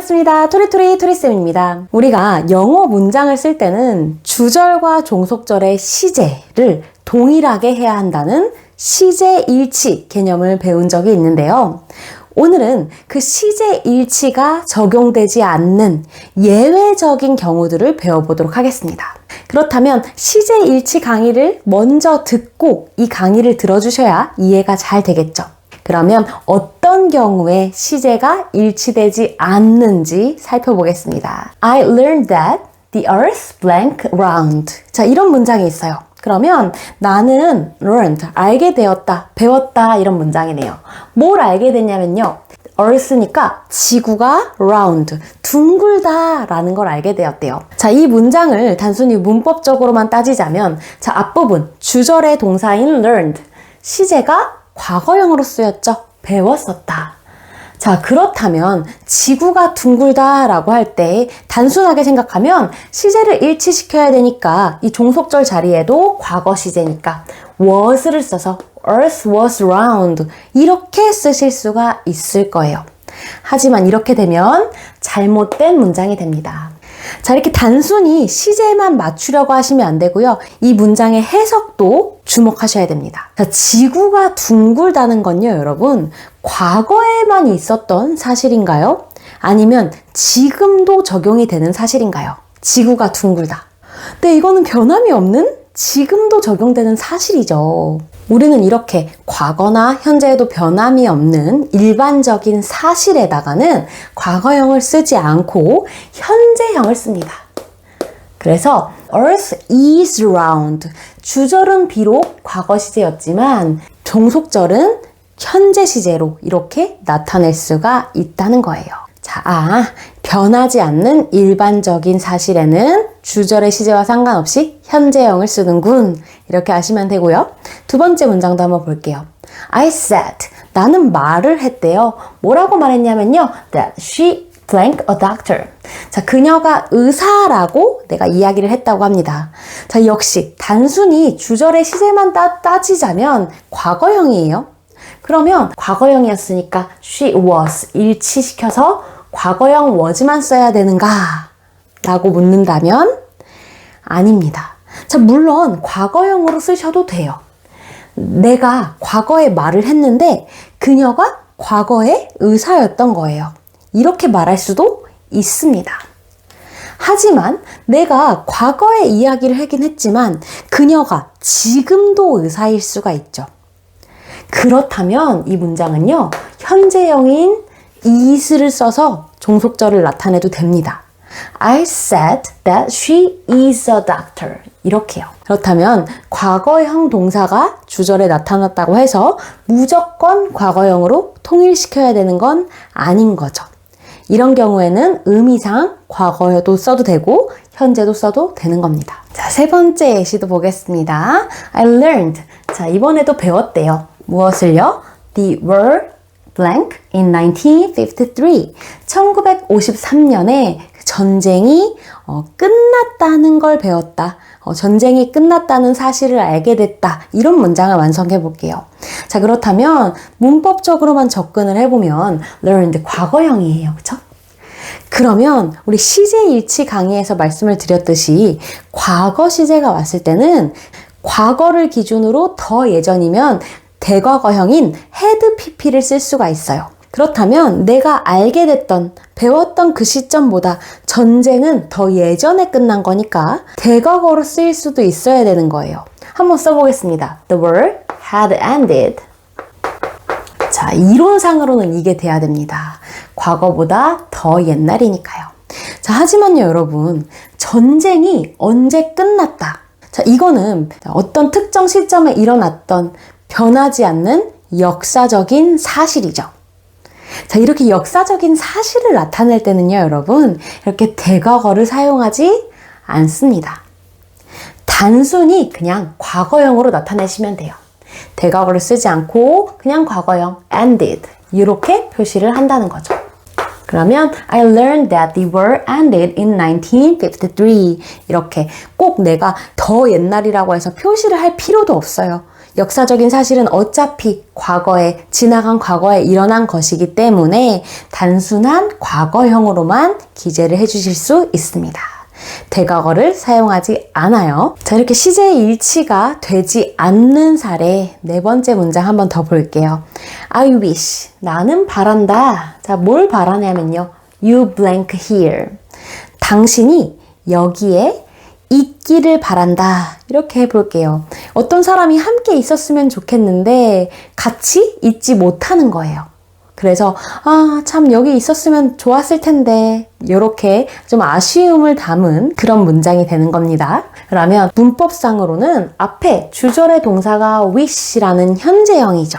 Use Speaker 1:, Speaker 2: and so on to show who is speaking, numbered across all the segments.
Speaker 1: 반갑습니다. 토리토리토리쌤입니다. 우리가 영어 문장을 쓸 때는 주절과 종속절의 시제를 동일하게 해야 한다는 시제일치 개념을 배운 적이 있는데요. 오늘은 그 시제일치가 적용되지 않는 예외적인 경우들을 배워보도록 하겠습니다. 그렇다면 시제일치 강의를 먼저 듣고 이 강의를 들어주셔야 이해가 잘 되겠죠. 그러면 어떤 경우에 시제가 일치되지 않는지 살펴보겠습니다. I learned that the earth blank round. 자, 이런 문장이 있어요. 그러면 나는 learned, 알게 되었다, 배웠다 이런 문장이네요. 뭘 알게 됐냐면요. earth니까 지구가 round, 둥글다 라는 걸 알게 되었대요. 자, 이 문장을 단순히 문법적으로만 따지자면 자, 앞부분 주절의 동사인 learned, 시제가 과거형으로 쓰였죠. 배웠었다. 자, 그렇다면 지구가 둥글다 라고 할 때 단순하게 생각하면 시제를 일치시켜야 되니까 이 종속절 자리에도 과거 시제니까 was를 써서 earth was round 이렇게 쓰실 수가 있을 거예요. 하지만 이렇게 되면 잘못된 문장이 됩니다. 자, 이렇게 단순히 시제만 맞추려고 하시면 안 되고요. 이 문장의 해석도 주목하셔야 됩니다. 자, 지구가 둥글다는 건요, 여러분, 과거에만 있었던 사실인가요? 아니면 지금도 적용이 되는 사실인가요? 지구가 둥글다. 근데 이거는 변함이 없는 지금도 적용되는 사실이죠. 우리는 이렇게 과거나 현재에도 변함이 없는 일반적인 사실에다가는 과거형을 쓰지 않고 현재형을 씁니다. 그래서 Earth is round. 주절은 비록 과거 시제였지만 종속절은 현재 시제로 이렇게 나타낼 수가 있다는 거예요. 자, 변하지 않는 일반적인 사실에는 주절의 시제와 상관없이 현재형을 쓰는군. 이렇게 아시면 되고요. 두 번째 문장도 한번 볼게요. I said, 나는 말을 했대요. 뭐라고 말했냐면요. That she blank a doctor. 자, 그녀가 의사라고 내가 이야기를 했다고 합니다. 자, 역시 단순히 주절의 시제만 따지자면 과거형이에요. 그러면 과거형이었으니까 she was 일치시켜서 과거형 was만 써야 되는가? 라고 묻는다면 아닙니다. 자, 물론 과거형으로 쓰셔도 돼요. 내가 과거에 말을 했는데 그녀가 과거의 의사였던 거예요. 이렇게 말할 수도 있습니다. 하지만 내가 과거에 이야기를 하긴 했지만 그녀가 지금도 의사일 수가 있죠. 그렇다면 이 문장은요, 현재형인 is를 써서 종속절을 나타내도 됩니다. I said that she is a doctor. 이렇게요. 그렇다면 과거형 동사가 주절에 나타났다고 해서 무조건 과거형으로 통일시켜야 되는 건 아닌 거죠. 이런 경우에는 의미상 과거여도 써도 되고 현재도 써도 되는 겁니다. 자, 세 번째 예시도 보겠습니다. I learned. 자, 이번에도 배웠대요. 무엇을요? The word blank in 1953. 1953년에 전쟁이 끝났다는 걸 배웠다. 전쟁이 끝났다는 사실을 알게 됐다. 이런 문장을 완성해 볼게요. 자, 그렇다면 문법적으로만 접근을 해보면 learned 과거형이에요. 그쵸? 그러면 우리 시제일치 강의에서 말씀을 드렸듯이 과거 시제가 왔을 때는 과거를 기준으로 더 예전이면 대과거형인 had pp를 쓸 수가 있어요. 그렇다면 내가 알게 됐던, 배웠던 그 시점보다 전쟁은 더 예전에 끝난 거니까 대과거로 쓰일 수도 있어야 되는 거예요. 한번 써보겠습니다. The war had ended. 자, 이론상으로는 이게 돼야 됩니다. 과거보다 더 옛날이니까요. 자, 하지만요, 여러분. 전쟁이 언제 끝났다. 자, 이거는 어떤 특정 시점에 일어났던 변하지 않는 역사적인 사실이죠. 자, 이렇게 역사적인 사실을 나타낼 때는요, 여러분, 이렇게 대과거를 사용하지 않습니다. 단순히 그냥 과거형으로 나타내시면 돼요. 대과거를 쓰지 않고 그냥 과거형 ended 이렇게 표시를 한다는 거죠. 그러면 I learned that the war ended in 1953 이렇게 꼭 내가 더 옛날이라고 해서 표시를 할 필요도 없어요. 역사적인 사실은 어차피 과거에, 지나간 과거에 일어난 것이기 때문에 단순한 과거형으로만 기재를 해주실 수 있습니다. 대과거를 사용하지 않아요. 자, 이렇게 시제의 일치가 되지 않는 사례 네 번째 문장 한번 더 볼게요. I wish, 나는 바란다. 자, 뭘 바라냐면요. You blank here. 당신이 여기에 있기를 바란다. 이렇게 해볼게요. 어떤 사람이 함께 있었으면 좋겠는데 같이 있지 못하는 거예요. 그래서 참 여기 있었으면 좋았을 텐데 이렇게 좀 아쉬움을 담은 그런 문장이 되는 겁니다. 그러면 문법상으로는 앞에 주절의 동사가 wish라는 현재형이죠.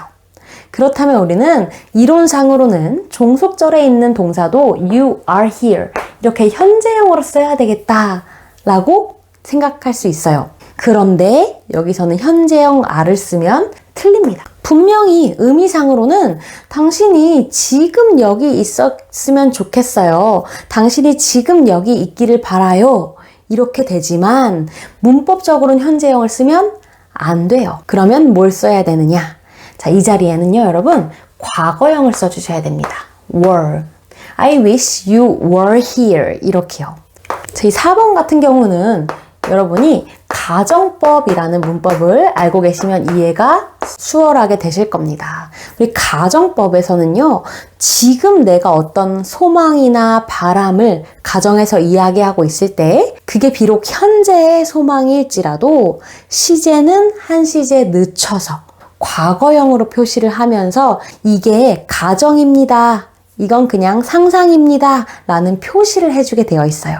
Speaker 1: 그렇다면 우리는 이론상으로는 종속절에 있는 동사도 you are here 이렇게 현재형으로 써야 되겠다라고 생각할 수 있어요. 그런데 여기서는 현재형 are를 쓰면 틀립니다. 분명히 의미상으로는 당신이 지금 여기 있었으면 좋겠어요. 당신이 지금 여기 있기를 바라요. 이렇게 되지만 문법적으로는 현재형을 쓰면 안 돼요. 그러면 뭘 써야 되느냐? 자, 이 자리에는요, 여러분, 과거형을 써주셔야 됩니다. were. I wish you were here. 이렇게요. 자, 이 4번 같은 경우는 여러분이 가정법이라는 문법을 알고 계시면 이해가 수월하게 되실 겁니다. 우리 가정법에서는요, 지금 내가 어떤 소망이나 바람을 가정에서 이야기하고 있을 때 그게 비록 현재의 소망일지라도 시제는 한 시제 늦춰서 과거형으로 표시를 하면서 이게 가정입니다. 이건 그냥 상상입니다. 라는 표시를 해주게 되어 있어요.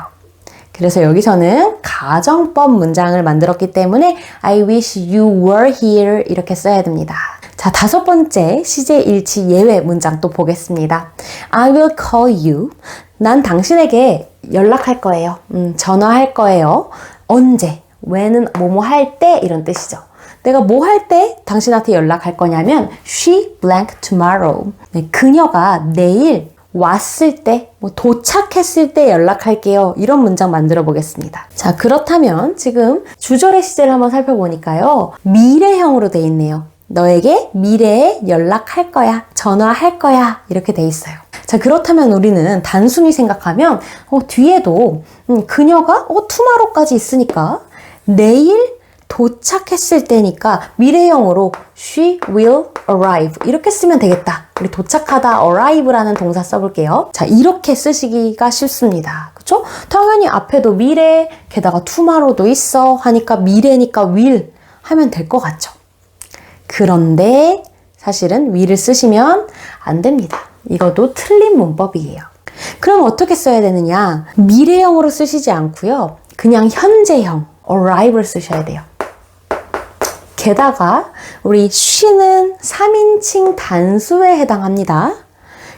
Speaker 1: 그래서 여기서는 가정법 문장을 만들었기 때문에 I wish you were here 이렇게 써야 됩니다. 자, 5번째 시제 일치 예외 문장 또 보겠습니다. I will call you. 난 당신에게 연락할 거예요. 전화할 거예요. 언제? when은 뭐뭐 할 때 이런 뜻이죠. 내가 뭐 할 때 당신한테 연락할 거냐면 she blank tomorrow. 네, 그녀가 내일 왔을 때, 도착했을 때 연락할게요. 이런 문장 만들어 보겠습니다. 자, 그렇다면 지금 주절의 시제를 한번 살펴보니까요. 미래형으로 돼 있네요. 너에게 미래에 연락할 거야. 전화할 거야. 이렇게 돼 있어요. 자, 그렇다면 우리는 단순히 생각하면 뒤에도 그녀가 tomorrow까지 있으니까 내일 도착했을 때니까 미래형으로 she will arrive 이렇게 쓰면 되겠다. 우리 도착하다 arrive라는 동사 써볼게요. 자, 이렇게 쓰시기가 쉽습니다. 그쵸? 당연히 앞에도 미래 게다가 tomorrow도 있어 하니까 미래니까 will 하면 될 것 같죠? 그런데 사실은 will을 쓰시면 안 됩니다. 이것도 틀린 문법이에요. 그럼 어떻게 써야 되느냐? 미래형으로 쓰시지 않고요. 그냥 현재형 arrive를 쓰셔야 돼요. 게다가 우리 she는 3인칭 단수에 해당합니다.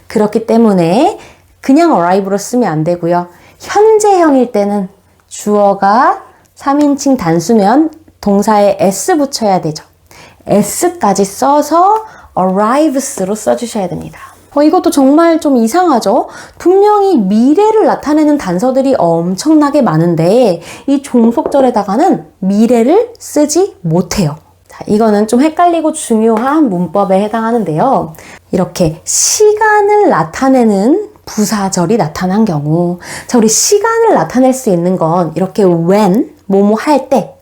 Speaker 1: 그렇기 때문에 그냥 arrive로 쓰면 안 되고요. 현재형일 때는 주어가 3인칭 단수면 동사에 s 붙여야 되죠. s까지 써서 arrives로 써주셔야 됩니다. 이것도 정말 좀 이상하죠? 분명히 미래를 나타내는 단서들이 엄청나게 많은데 이 종속절에다가는 미래를 쓰지 못해요. 자, 이거는 좀 헷갈리고 중요한 문법에 해당하는데요. 이렇게 시간을 나타내는 부사절이 나타난 경우, 자, 우리 시간을 나타낼 수 있는 건 이렇게 when, 뭐뭐 할 때,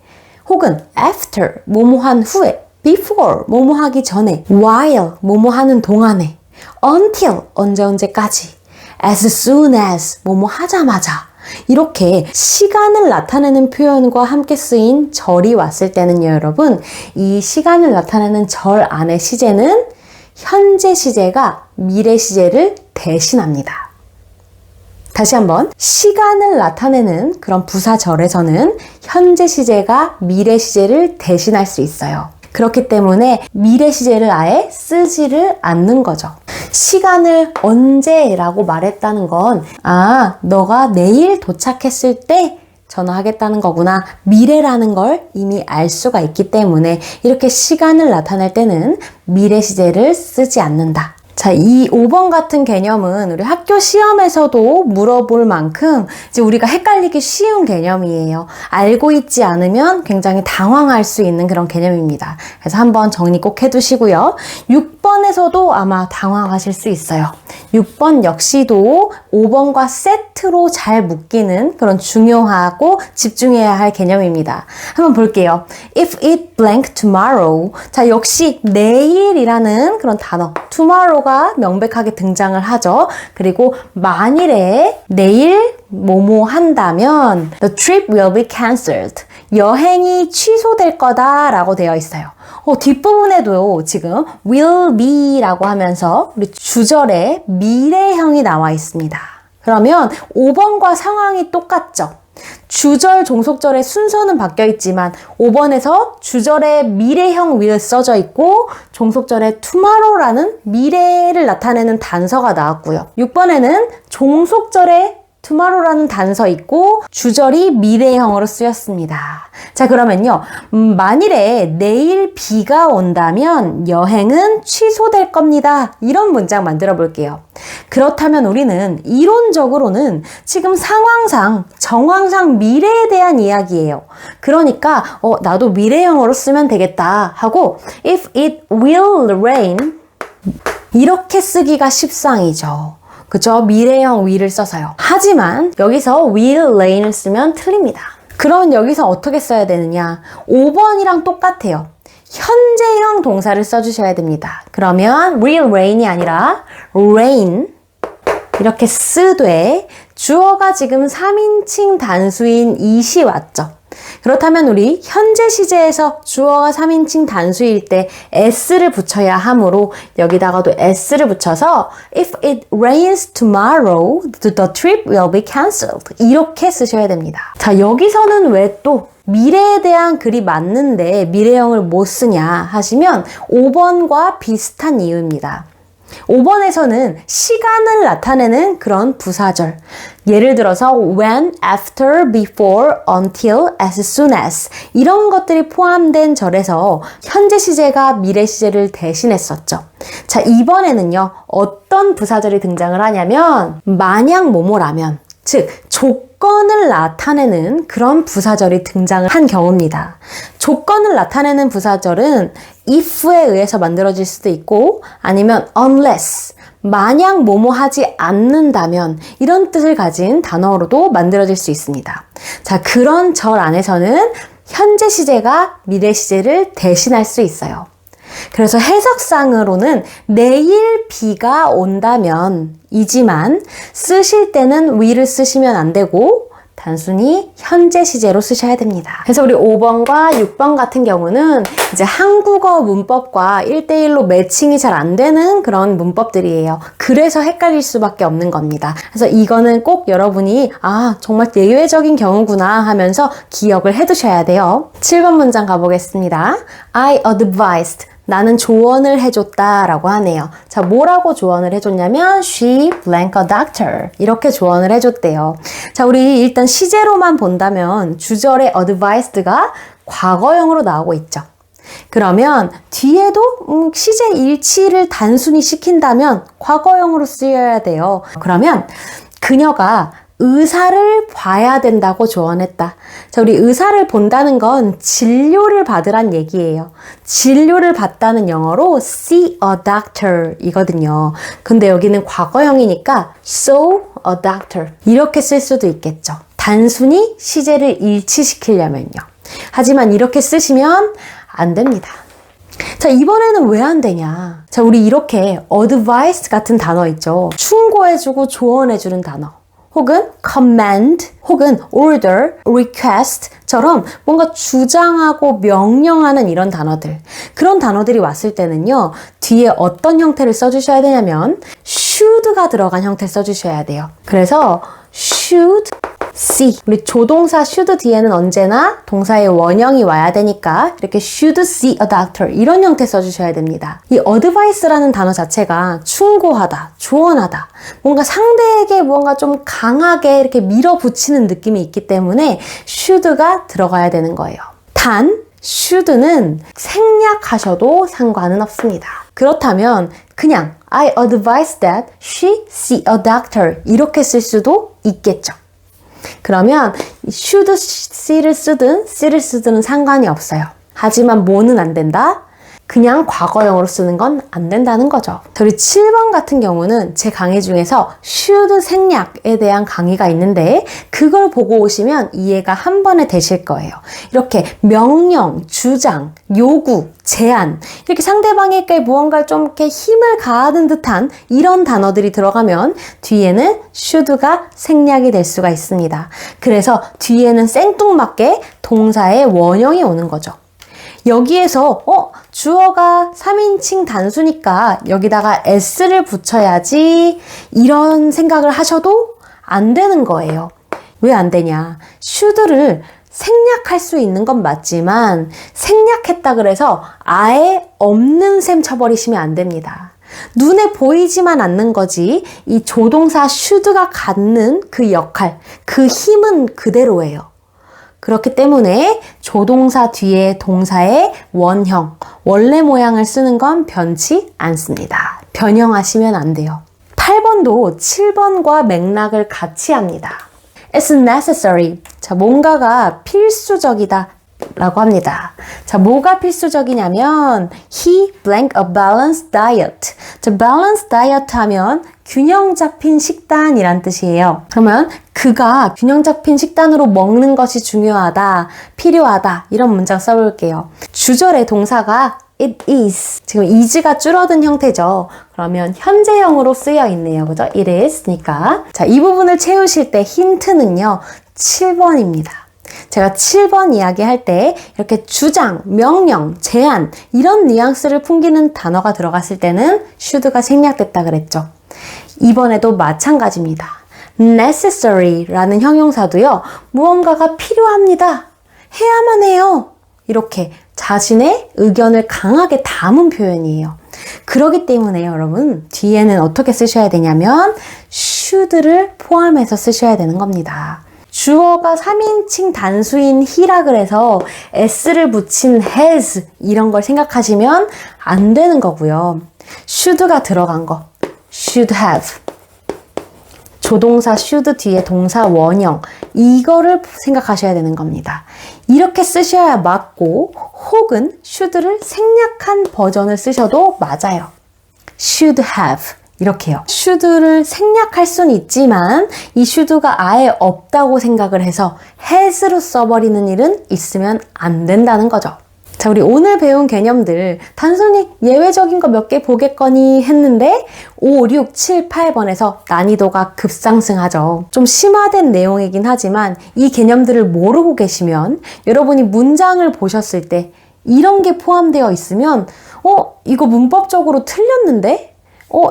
Speaker 1: 혹은 after, 뭐뭐 한 후에, before, 뭐뭐 하기 전에, while, 뭐뭐 하는 동안에, until, 언제까지, as soon as, 뭐뭐 하자마자, 이렇게 시간을 나타내는 표현과 함께 쓰인 절이 왔을 때는요, 여러분, 이 시간을 나타내는 절 안의 시제는 현재 시제가 미래 시제를 대신합니다. 다시 한번, 시간을 나타내는 그런 부사절에서는 현재 시제가 미래 시제를 대신할 수 있어요. 그렇기 때문에 미래 시제를 아예 쓰지를 않는 거죠. 시간을 언제라고 말했다는 건 너가 내일 도착했을 때 전화하겠다는 거구나. 미래라는 걸 이미 알 수가 있기 때문에 이렇게 시간을 나타낼 때는 미래 시제를 쓰지 않는다. 자, 이 5번 같은 개념은 우리 학교 시험에서도 물어볼 만큼 이제 우리가 헷갈리기 쉬운 개념이에요. 알고 있지 않으면 굉장히 당황할 수 있는 그런 개념입니다. 그래서 한번 정리 꼭 해두시고요. 6번에서도 아마 당황하실 수 있어요. 6번 역시도 5번과 세트로 잘 묶이는 그런 중요하고 집중해야 할 개념입니다. 한번 볼게요. If it blank tomorrow. 자, 역시 내일이라는 그런 단어 tomorrow가 명백하게 등장을 하죠. 그리고 만일에 내일 뭐뭐 한다면 the trip will be cancelled. 여행이 취소될 거다라고 되어 있어요. 뒷부분에도 지금 will be 라고 하면서 우리 주절에 미래형이 나와 있습니다. 그러면 5번과 상황이 똑같죠? 주절, 종속절의 순서는 바뀌어 있지만 5번에서 주절에 미래형 will 써져 있고 종속절에 tomorrow라는 미래를 나타내는 단서가 나왔고요. 6번에는 종속절에 tomorrow라는 단서 있고 주절이 미래형으로 쓰였습니다. 자, 그러면요. 만일에 내일 비가 온다면 여행은 취소될 겁니다. 이런 문장 만들어 볼게요. 그렇다면 우리는 이론적으로는 지금 상황상, 정황상 미래에 대한 이야기예요. 그러니까 나도 미래형으로 쓰면 되겠다 하고 if it will rain 이렇게 쓰기가 십상이죠. 그죠? 미래형 will을 써서요. 하지만 여기서 will rain을 쓰면 틀립니다. 그럼 여기서 어떻게 써야 되느냐? 5번이랑 똑같아요. 현재형 동사를 써주셔야 됩니다. 그러면 will rain이 아니라 rain 이렇게 쓰되 주어가 지금 3인칭 단수인 it이 왔죠. 그렇다면 우리 현재 시제에서 주어가 3인칭 단수일 때 s를 붙여야 하므로 여기다가도 s를 붙여서 if it rains tomorrow, the trip will be cancelled. 이렇게 쓰셔야 됩니다. 자, 여기서는 왜 또 미래에 대한 글이 맞는데 미래형을 못 쓰냐 하시면 5번과 비슷한 이유입니다. 5번에서는 시간을 나타내는 그런 부사절. 예를 들어서 when, after, before, until, as soon as 이런 것들이 포함된 절에서 현재 시제가 미래 시제를 대신했었죠. 자, 이번에는요. 어떤 부사절이 등장을 하냐면 만약 뭐뭐라면 즉 조건을 나타내는 그런 부사절이 등장을 한 경우입니다. 조건을 나타내는 부사절은 if에 의해서 만들어질 수도 있고 아니면 unless 만약 뭐뭐 하지 않는다면 이런 뜻을 가진 단어로도 만들어질 수 있습니다. 자, 그런 절 안에서는 현재 시제가 미래 시제를 대신할 수 있어요. 그래서 해석상으로는 내일 비가 온다면 이지만 쓰실 때는 will을 쓰시면 안 되고 단순히 현재 시제로 쓰셔야 됩니다. 그래서 우리 5번과 6번 같은 경우는 이제 한국어 문법과 1대1로 매칭이 잘 안 되는 그런 문법들이에요. 그래서 헷갈릴 수밖에 없는 겁니다. 그래서 이거는 꼭 여러분이 정말 예외적인 경우구나 하면서 기억을 해두셔야 돼요. 7번 문장 가보겠습니다. I advised. 나는 조언을 해줬다 라고 하네요. 자, 뭐라고 조언을 해줬냐면 she blank a doctor 이렇게 조언을 해줬대요. 자, 우리 일단 시제로만 본다면 주절의 advised가 과거형으로 나오고 있죠. 그러면 뒤에도 시제 일치를 단순히 시킨다면 과거형으로 쓰여야 돼요. 그러면 그녀가 의사를 봐야 된다고 조언했다. 자, 우리 의사를 본다는 건 진료를 받으란 얘기예요. 진료를 받다는 영어로 see a doctor 이거든요. 근데 여기는 과거형이니까 saw a doctor 이렇게 쓸 수도 있겠죠. 단순히 시제를 일치시키려면요. 하지만 이렇게 쓰시면 안 됩니다. 자, 이번에는 왜 안 되냐? 자, 우리 이렇게 advice 같은 단어 있죠. 충고해주고 조언해주는 단어. 혹은 command, 혹은 order, request처럼 뭔가 주장하고 명령하는 이런 단어들. 그런 단어들이 왔을 때는요. 뒤에 어떤 형태를 써주셔야 되냐면 should가 들어간 형태를 써주셔야 돼요. 그래서 should see. 우리 조동사 should 뒤에는 언제나 동사의 원형이 와야 되니까 이렇게 should see a doctor 이런 형태 써주셔야 됩니다. 이 advice라는 단어 자체가 충고하다, 조언하다, 뭔가 상대에게 뭔가 좀 강하게 이렇게 밀어붙이는 느낌이 있기 때문에 should가 들어가야 되는 거예요. 단 should는 생략하셔도 상관은 없습니다. 그렇다면 그냥 I advise that she see a doctor 이렇게 쓸 수도 있겠죠. 그러면 should see를 쓰든 see를 쓰든 상관이 없어요. 하지만 뭐는 안 된다? 그냥 과거형으로 쓰는 건 안 된다는 거죠. 우리 7번 같은 경우는 제 강의 중에서 should 생략에 대한 강의가 있는데 그걸 보고 오시면 이해가 한 번에 되실 거예요. 이렇게 명령, 주장, 요구, 제안 이렇게 상대방에게 무언가를 좀 이렇게 힘을 가하는 듯한 이런 단어들이 들어가면 뒤에는 should가 생략이 될 수가 있습니다. 그래서 뒤에는 생뚱맞게 동사의 원형이 오는 거죠. 여기에서 주어가 3인칭 단수니까 여기다가 s를 붙여야지 이런 생각을 하셔도 안 되는 거예요. 왜 안 되냐? should를 생략할 수 있는 건 맞지만 생략했다 그래서 아예 없는 셈 쳐버리시면 안 됩니다. 눈에 보이지만 않는 거지 이 조동사 should가 갖는 그 역할, 그 힘은 그대로예요. 그렇기 때문에 조동사 뒤에 동사의 원형, 원래 모양을 쓰는 건 변치 않습니다. 변형하시면 안 돼요. 8번도 7번과 맥락을 같이 합니다. It's necessary. 자, 뭔가가 필수적이다 라고 합니다. 자, 뭐가 필수적이냐면 He blank a balanced diet. 자, balanced diet 하면 균형 잡힌 식단이란 뜻이에요. 그러면 그가 균형 잡힌 식단으로 먹는 것이 중요하다, 필요하다 이런 문장 써볼게요. 주절의 동사가 it is. 지금 is가 줄어든 형태죠. 그러면 현재형으로 쓰여 있네요. 그죠? it is니까. 자, 이 부분을 채우실 때 힌트는요. 7번입니다. 제가 7번 이야기할 때 이렇게 주장, 명령, 제안 이런 뉘앙스를 풍기는 단어가 들어갔을 때는 should가 생략됐다 그랬죠. 이번에도 마찬가지입니다. necessary라는 형용사도요. 무언가가 필요합니다. 해야만 해요. 이렇게 자신의 의견을 강하게 담은 표현이에요. 그렇기 때문에 여러분 뒤에는 어떻게 쓰셔야 되냐면 should를 포함해서 쓰셔야 되는 겁니다. 주어가 3인칭 단수인 he라 그래서 s를 붙인 has 이런 걸 생각하시면 안 되는 거고요. should가 들어간 거 should have 조동사 should 뒤에 동사 원형 이거를 생각하셔야 되는 겁니다. 이렇게 쓰셔야 맞고 혹은 should를 생략한 버전을 쓰셔도 맞아요. should have 이렇게요. should를 생략할 수는 있지만 이 should가 아예 없다고 생각을 해서 has로 써버리는 일은 있으면 안 된다는 거죠. 자, 우리 오늘 배운 개념들 단순히 예외적인 거 몇 개 보겠거니 했는데 5, 6, 7, 8번에서 난이도가 급상승하죠. 좀 심화된 내용이긴 하지만 이 개념들을 모르고 계시면 여러분이 문장을 보셨을 때 이런 게 포함되어 있으면 이거 문법적으로 틀렸는데?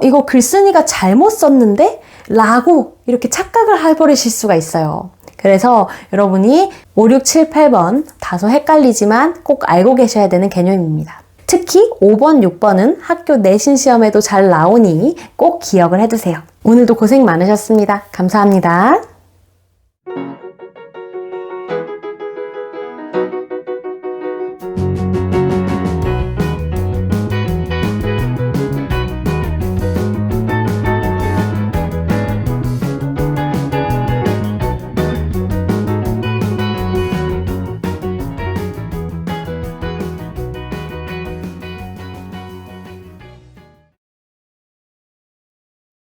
Speaker 1: 이거 글쓴이가 잘못 썼는데? 라고 이렇게 착각을 해버리실 수가 있어요. 그래서 여러분이 5, 6, 7, 8번 다소 헷갈리지만 꼭 알고 계셔야 되는 개념입니다. 특히 5번, 6번은 학교 내신 시험에도 잘 나오니 꼭 기억을 해두세요. 오늘도 고생 많으셨습니다. 감사합니다.